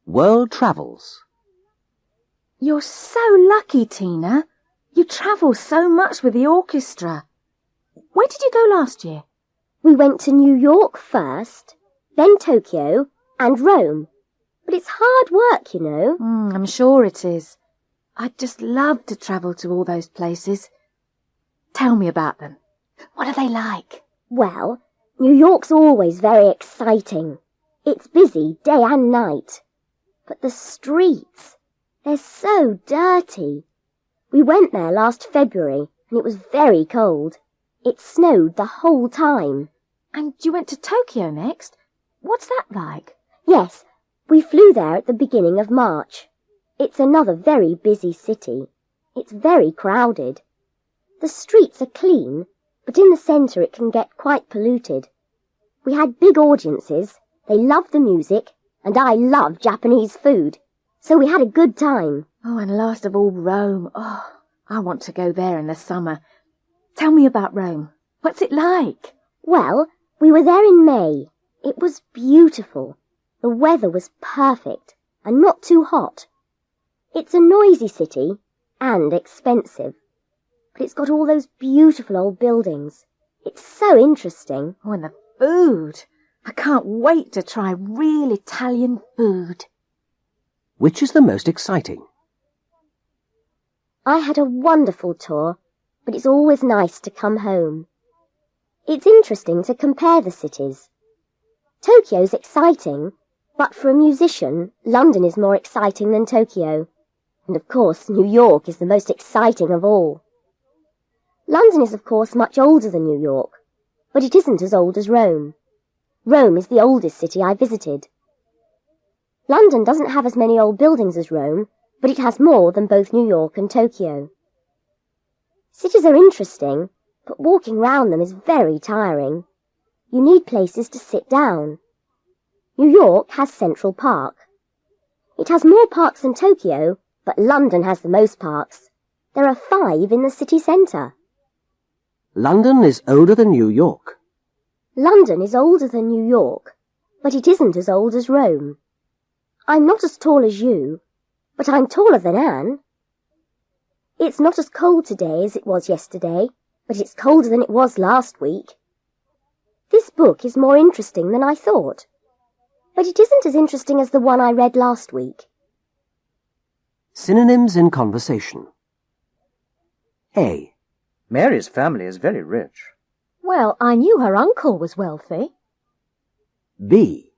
World Travels. You're so lucky, Tina. You travel so much with the orchestra. Where did you go last year? We went to New York first, then Tokyo and Rome. But it's hard work, you know. I'm sure it is. I'd just love to travel to all those places. Tell me about them. What are they like? Well, New York's always very exciting. It's busy day and night. But the streets, they're so dirty. We went there last February and it was very cold. It snowed the whole time. And you went to Tokyo next? What's that like? Yes, we flew there at the beginning of March. It's another very busy city. It's very crowded. The streets are clean, but in the centre it can get quite polluted. We had big audiences, they loved the music, and I love Japanese food. So we had a good time. Oh, and last of all, Rome. Oh, I want to go there in the summer. Tell me about Rome. What's it like? Well, we were there in May. It was beautiful. The weather was perfect and not too hot. It's a noisy city and expensive. But it's got all those beautiful old buildings. It's so interesting. Oh, and the food. I can't wait to try real Italian food. Which is the most exciting? I had a wonderful tour, but it's always nice to come home. It's interesting to compare the cities. Tokyo's exciting, but for a musician, London is more exciting than Tokyo. And of course, New York is the most exciting of all. London is of course much older than New York, but it isn't as old as Rome. Rome is the oldest city I visited. London doesn't have as many old buildings as Rome, but it has more than both New York and Tokyo. Cities are interesting, but walking round them is very tiring. You need places to sit down. New York has Central Park. It has more parks than Tokyo, but London has the most parks. There are 5 in the city centre. London is older than New York. London is older than New York, but it isn't as old as Rome. I'm not as tall as you, but I'm taller than Anne. It's not as cold today as it was yesterday, but it's colder than it was last week. This book is more interesting than I thought, but it isn't as interesting as the one I read last week. Synonyms in conversation. A. Mary's family is very rich. Well, I knew her uncle was wealthy. B.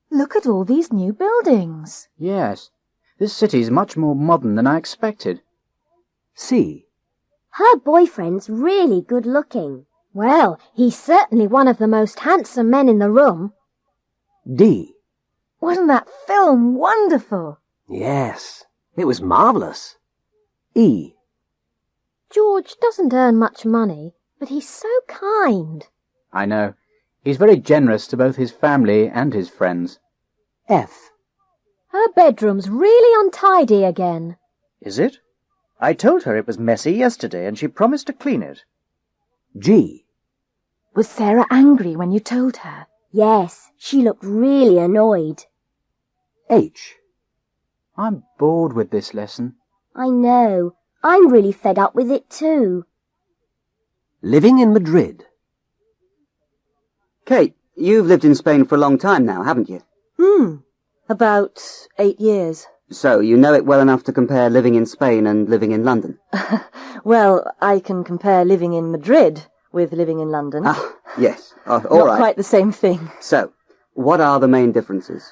Look at all these new buildings. Yes, this city's much more modern than I expected. C. Her boyfriend's really good looking. Well, he's certainly one of the most handsome men in the room. D. Wasn't that film wonderful? Yes, it was marvellous. E. George doesn't earn much money, but he's so kind. I know. He's very generous to both his family and his friends. F. Her bedroom's really untidy again. Is it? I told her it was messy yesterday and she promised to clean it. G. Was Sarah angry when you told her? Yes, she looked really annoyed. H. I'm bored with this lesson. I know. I'm really fed up with it too. Living in Madrid. Kate, you've lived in Spain for a long time now, haven't you? About 8 years. So you know it well enough to compare living in Spain and living in London? Well, I can compare living in Madrid with living in London. Ah, yes. All Not right. quite the same thing. So, what are the main differences?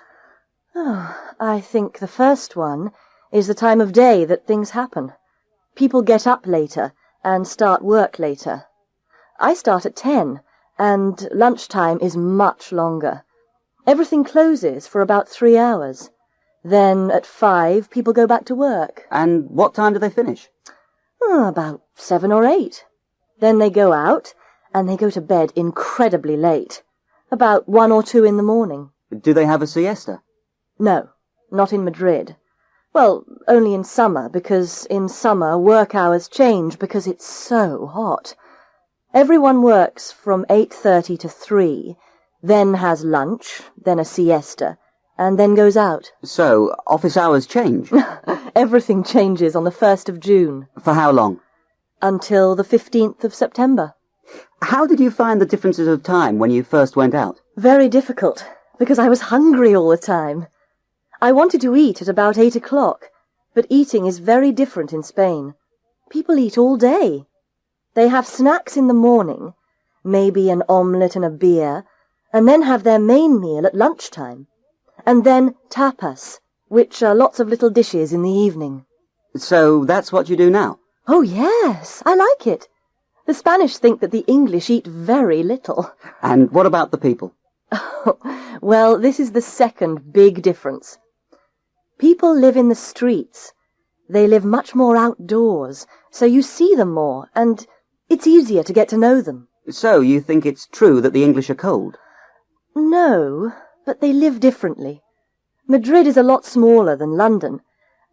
I think the first one is the time of day that things happen. People get up later and start work later. I start at 10, and lunchtime is much longer. Everything closes for about 3 hours. Then at 5, people go back to work. And what time do they finish? About 7 or 8. Then they go out, and they go to bed incredibly late. About 1 or 2 in the morning. Do they have a siesta? No, not in Madrid. Well, only in summer, because in summer work hours change because it's so hot. Everyone works from 8:30 to 3, then has lunch, then a siesta, and then goes out. So, office hours change? Everything changes on the 1st of June. For how long? Until the 15th of September. How did you find the differences of time when you first went out? Very difficult, because I was hungry all the time. I wanted to eat at about 8 o'clock, but eating is very different in Spain. People eat all day. They have snacks in the morning, maybe an omelette and a beer, and then have their main meal at lunchtime. And then tapas, which are lots of little dishes in the evening. So that's what you do now? Oh, yes, I like it. The Spanish think that the English eat very little. And what about the people? Well, this is the second big difference. People live in the streets. They live much more outdoors, so you see them more, and it's easier to get to know them. So you think it's true that the English are cold? No, but they live differently. Madrid is a lot smaller than London,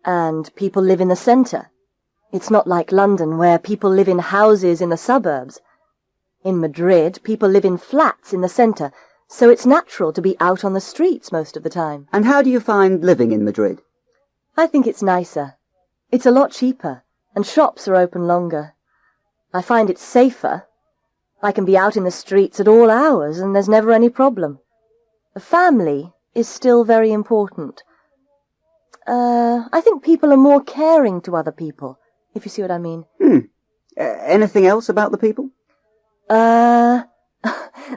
and people live in the centre. It's not like London, where people live in houses in the suburbs. In Madrid, people live in flats in the centre, so it's natural to be out on the streets most of the time. And how do you find living in Madrid? I think it's nicer. It's a lot cheaper, and shops are open longer. I find it safer. I can be out in the streets at all hours, and there's never any problem. The family is still very important. I think people are more caring to other people, if you see what I mean. Anything else about the people?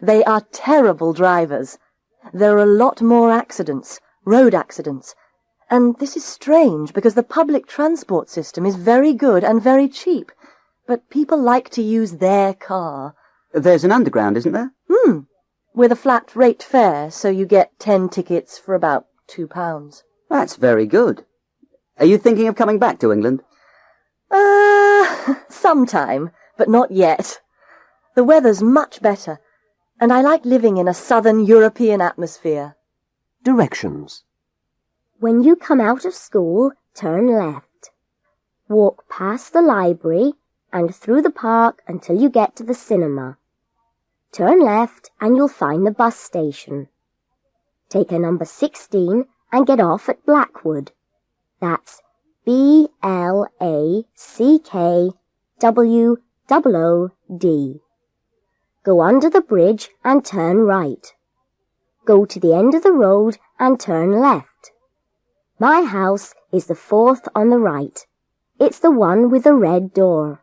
They are terrible drivers. There are a lot more accidents, road accidents. And this is strange, because the public transport system is very good and very cheap, but people like to use their car. There's an underground, isn't there? With a flat rate fare, so you get 10 tickets for about £2. That's very good. Are you thinking of coming back to England? Sometime, but not yet. The weather's much better, and I like living in a southern European atmosphere. Directions. When you come out of school, turn left. Walk past the library and through the park until you get to the cinema. Turn left and you'll find the bus station. Take a number 16 and get off at Blackwood. That's BLACKWOOD. Go under the bridge and turn right. Go to the end of the road and turn left. My house is the 4th on the right. It's the one with the red door.